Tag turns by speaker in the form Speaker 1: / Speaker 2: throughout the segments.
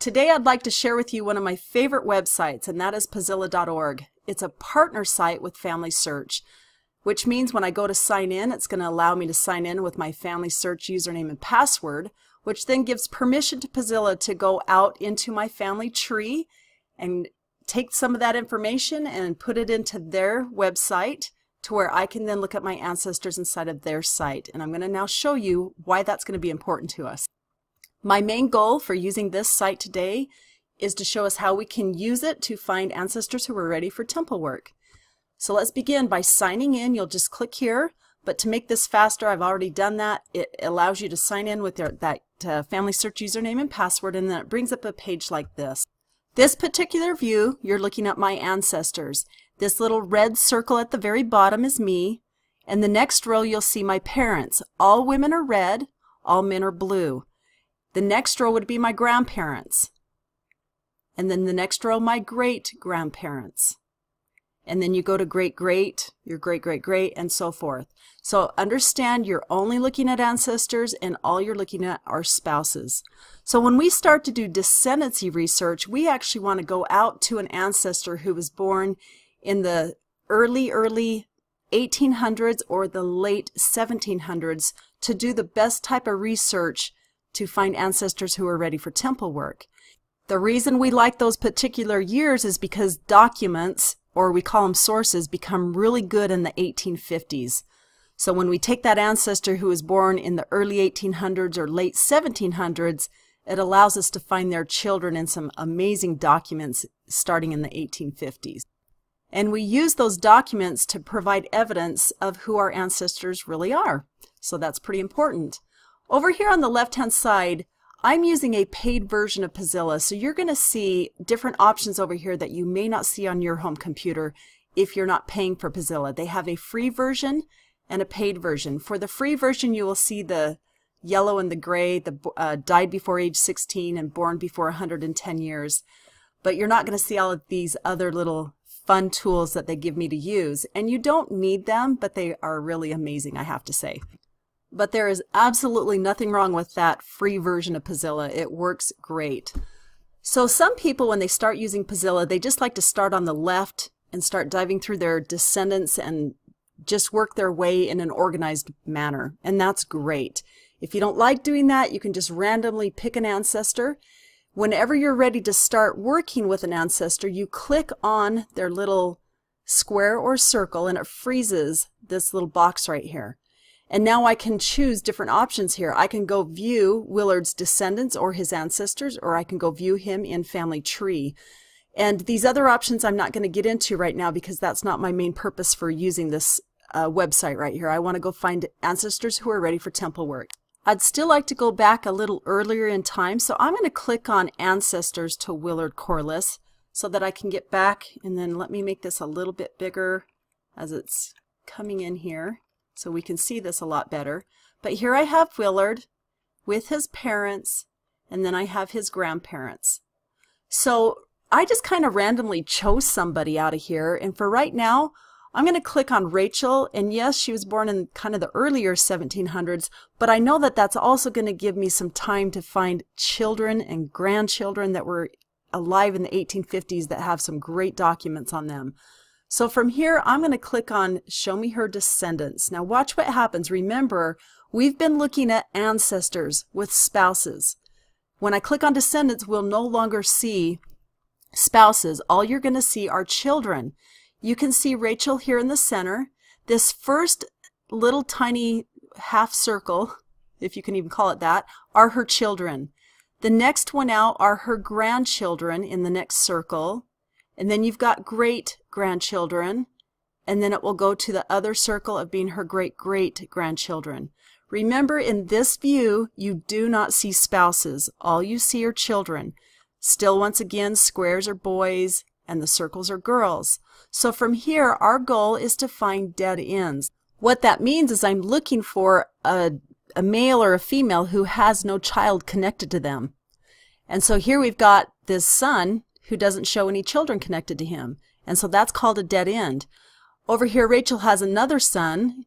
Speaker 1: Today I'd like to share with you one of my favorite websites, and that is Puzzilla.org. It's a partner site with Family Search, which means when I go to sign in, it's going to allow me to sign in with my Family Search username and password, which then gives permission to Puzzilla to go out into my family tree and take some of that information and put it into their website to where I can then look at my ancestors inside of their site. And I'm going to now show you why that's going to be important to us. My main goal for using this site today is to show us how we can use it to find ancestors who are ready for temple work. So let's begin by signing in. You'll just click here, but to make this faster, I've already done that. It allows you to sign in with that Family Search username and password, and then it brings up a page like this. This particular view, you're looking at my ancestors. This little red circle at the very bottom is me, and the next row you'll see my parents. All women are red, all men are blue. The next row would be my grandparents, and then the next row my great-grandparents. And then you go to great-great, your great-great-great, and so forth. So understand you're only looking at ancestors, and all you're looking at are spouses. So when we start to do descendancy research, we actually want to go out to an ancestor who was born in the early 1800s or the late 1700s to do the best type of research to find ancestors who are ready for temple work. The reason we like those particular years is because documents, or we call them sources, become really good in the 1850s. So when we take that ancestor who was born in the early 1800s or late 1700s, it allows us to find their children in some amazing documents starting in the 1850s. And we use those documents to provide evidence of who our ancestors really are. So that's pretty important. Over here on the left-hand side, I'm using a paid version of Puzzilla, so you're going to see different options over here that you may not see on your home computer if you're not paying for Puzzilla. They have a free version and a paid version. For the free version, you will see the yellow and the gray, the died before age 16 and born before 110 years. But you're not going to see all of these other little fun tools that they give me to use. And you don't need them, but they are really amazing, I have to say. But there is absolutely nothing wrong with that free version of Puzzilla. It works great. So some people, when they start using Puzzilla, they just like to start on the left and start diving through their descendants and just work their way in an organized manner. And that's great. If you don't like doing that, you can just randomly pick an ancestor. Whenever you're ready to start working with an ancestor, you click on their little square or circle and it freezes this little box right here. And now I can choose different options here. I can go view Willard's descendants or his ancestors, or I can go view him in family tree. And these other options I'm not going to get into right now because that's not my main purpose for using this website right here. I want to go find ancestors who are ready for temple work. I'd still like to go back a little earlier in time, so I'm going to click on Ancestors to Willard Corliss so that I can get back, and then let me make this a little bit bigger as it's coming in here, so we can see this a lot better. But here I have Willard with his parents, and then I have his grandparents. So I just kind of randomly chose somebody out of here, and for right now, I'm going to click on Rachel, and yes, she was born in kind of the earlier 1700s, but I know that that's also going to give me some time to find children and grandchildren that were alive in the 1850s that have some great documents on them. So from here, I'm going to click on Show Me Her Descendants. Now watch what happens. Remember, we've been looking at ancestors with spouses. When I click on Descendants, we'll no longer see spouses. All you're going to see are children. You can see Rachel here in the center. This first little tiny half circle, if you can even call it that, are her children. The next one out are her grandchildren in the next circle. And then you've got great-grandchildren, and then it will go to the other circle of being her great-great-grandchildren. Remember, in this view, you do not see spouses. All you see are children. Still, once again, squares are boys, and the circles are girls. So from here, our goal is to find dead ends. What that means is I'm looking for a male or a female who has no child connected to them. And so here we've got this son who doesn't show any children connected to him. And so that's called a dead end. Over here, Rachel has another son,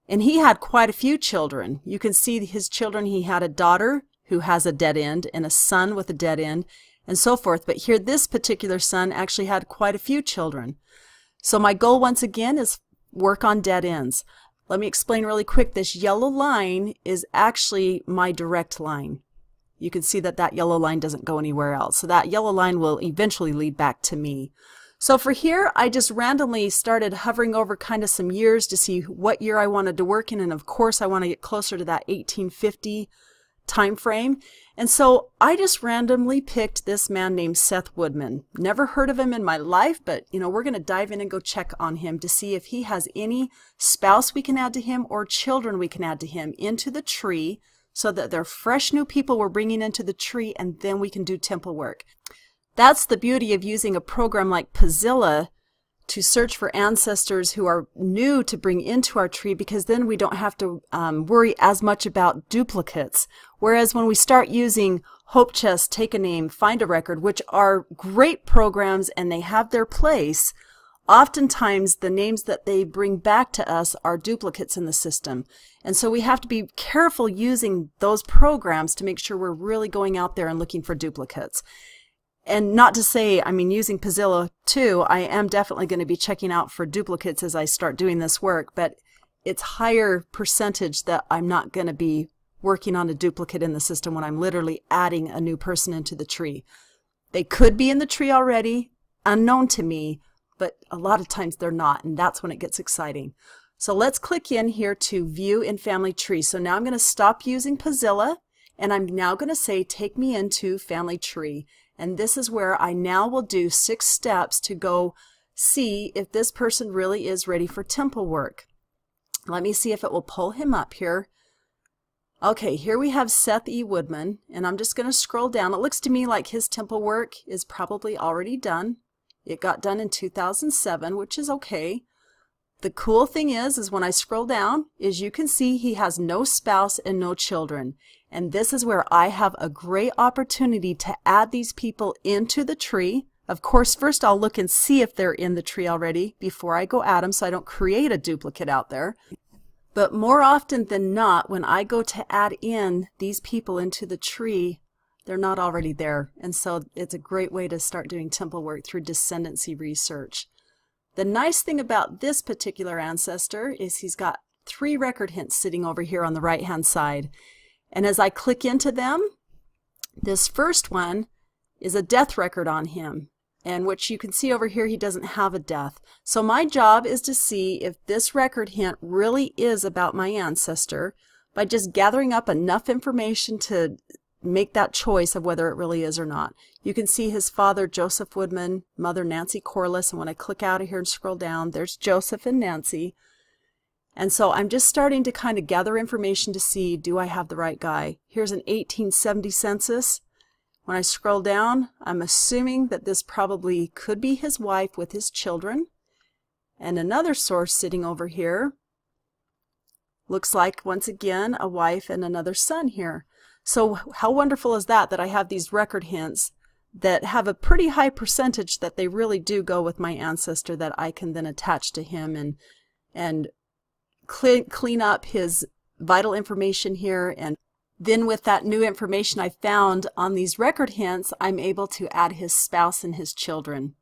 Speaker 1: and he had quite a few children. You can see his children. He had a daughter who has a dead end and a son with a dead end and so forth. But here, this particular son actually had quite a few children. So my goal once again is work on dead ends. Let me explain really quick. This yellow line is actually my direct line. You can see that that yellow line doesn't go anywhere else. So that yellow line will eventually lead back to me. So for here, I just randomly started hovering over kind of some years to see what year I wanted to work in. And of course, I want to get closer to that 1850 time frame. And so I just randomly picked this man named Seth Woodman. Never heard of him in my life, but we're going to dive in and go check on him to see if he has any spouse we can add to him or children we can add to him into the tree, so that they're fresh new people we're bringing into the tree, and then we can do temple work. That's the beauty of using a program like Puzzilla to search for ancestors who are new to bring into our tree, because then we don't have to worry as much about duplicates. Whereas when we start using Hope Chest, Take a Name, Find a Record, which are great programs and they have their place, oftentimes the names that they bring back to us are duplicates in the system. And so we have to be careful using those programs to make sure we're really going out there and looking for duplicates. And not to say, using Puzzilla too, I am definitely going to be checking out for duplicates as I start doing this work, but it's higher percentage that I'm not going to be working on a duplicate in the system when I'm literally adding a new person into the tree. They could be in the tree already, unknown to me, but a lot of times they're not, and that's when it gets exciting. So let's click in here to View in Family Tree. So now I'm going to stop using Puzzilla, and I'm now going to say, take me into Family Tree. And this is where I now will do 6 steps to go see if this person really is ready for temple work. Let me see if it will pull him up here. Okay, here we have Seth E. Woodman, and I'm just going to scroll down. It looks to me like his temple work is probably already done. It got done in 2007, which is okay. The cool thing is when I scroll down, is you can see he has no spouse and no children. And this is where I have a great opportunity to add these people into the tree. Of course, first I'll look and see if they're in the tree already before I go add them, so I don't create a duplicate out there. But more often than not, when I go to add in these people into the tree, they're not already there. And so it's a great way to start doing temple work through descendancy research. The nice thing about this particular ancestor is he's got 3 record hints sitting over here on the right hand side. And as I click into them, this first one is a death record on him, and which you can see over here, he doesn't have a death. So my job is to see if this record hint really is about my ancestor by just gathering up enough information to make that choice of whether it really is or not. You can see his father, Joseph Woodman, mother, Nancy Corliss, and when I click out of here and scroll down, there's Joseph and Nancy. And so I'm just starting to kind of gather information to see, do I have the right guy? Here's an 1870 census. When I scroll down, I'm assuming that this probably could be his wife with his children. And another source sitting over here looks like, once again, a wife and another son here. So how wonderful is that I have these record hints that have a pretty high percentage that they really do go with my ancestor, that I can then attach to him and clean up his vital information here. And then with that new information I found on these record hints, I'm able to add his spouse and his children.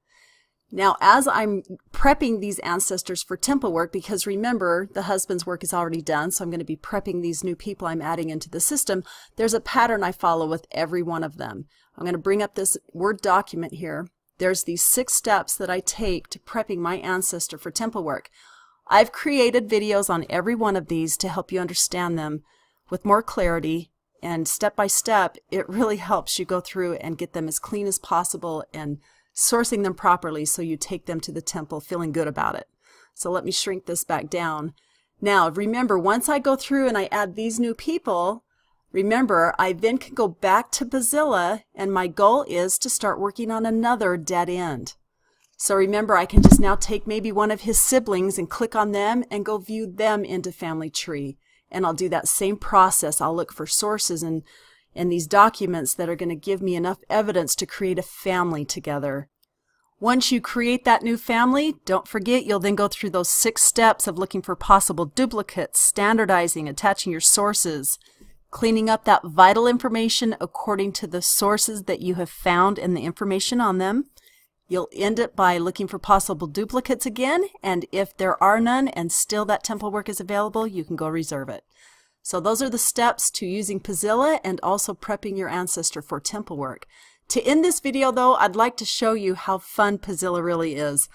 Speaker 1: Now, as I'm prepping these ancestors for temple work, because remember, the husband's work is already done, so I'm going to be prepping these new people I'm adding into the system, there's a pattern I follow with every one of them. I'm going to bring up this Word document here. There's these 6 steps that I take to prepping my ancestor for temple work. I've created videos on every one of these to help you understand them with more clarity, and step by step, it really helps you go through and get them as clean as possible and sourcing them properly so you take them to the temple feeling good about it. So let me shrink this back down. Now remember, once I go through and I add these new people, remember, I then can go back to Puzzilla, and my goal is to start working on another dead end. So remember, I can just now take maybe one of his siblings and click on them and go view them into Family Tree. And I'll do that same process. I'll look for sources and these documents that are going to give me enough evidence to create a family together. Once you create that new family, don't forget, you'll then go through those 6 steps of looking for possible duplicates, standardizing, attaching your sources, cleaning up that vital information according to the sources that you have found and the information on them. You'll end it by looking for possible duplicates again, and if there are none and still that temple work is available, you can go reserve it. So those are the steps to using Puzzilla and also prepping your Ancestor for temple work. To end this video though, I'd like to show you how fun Puzzilla really is.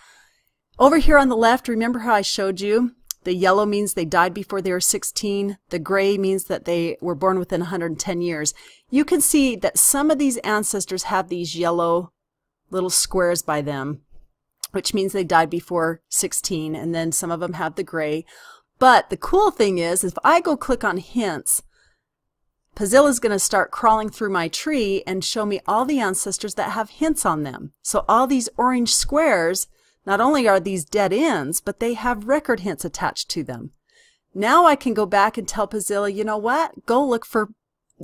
Speaker 1: Over here on the left, remember how I showed you? The yellow means they died before they were 16. The gray means that they were born within 110 years. You can see that some of these ancestors have these yellow little squares by them, which means they died before 16, and then some of them have the gray. But the cool thing is, if I go click on hints, Puzzilla is going to start crawling through my tree and show me all the ancestors that have hints on them. So all these orange squares, not only are these dead ends, but they have record hints attached to them. Now I can go back and tell Puzzilla, you know what? Go look for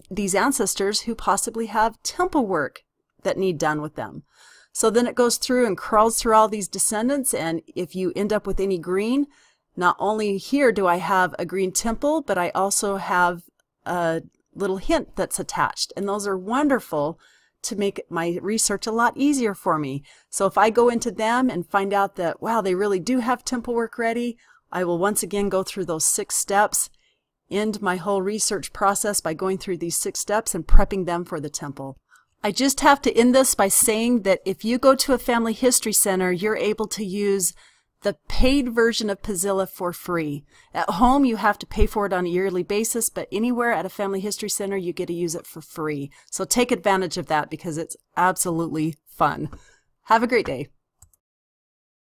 Speaker 1: these ancestors who possibly have temple work that need done with them. So then it goes through and crawls through all these descendants, and if you end up with any green, not only here do I have a green temple, but I also have a little hint that's attached, and those are wonderful to make my research a lot easier for me. So if I go into them and find out that, wow, they really do have temple work ready, I will once again go through those 6 steps, end my whole research process by going through these 6 steps and prepping them for the temple. I just have to end this by saying that if you go to a family history center, you're able to use the paid version of Puzzilla for free. At home, you have to pay for it on a yearly basis, but anywhere at a family history center, you get to use it for free. So take advantage of that because it's absolutely fun. Have a great day.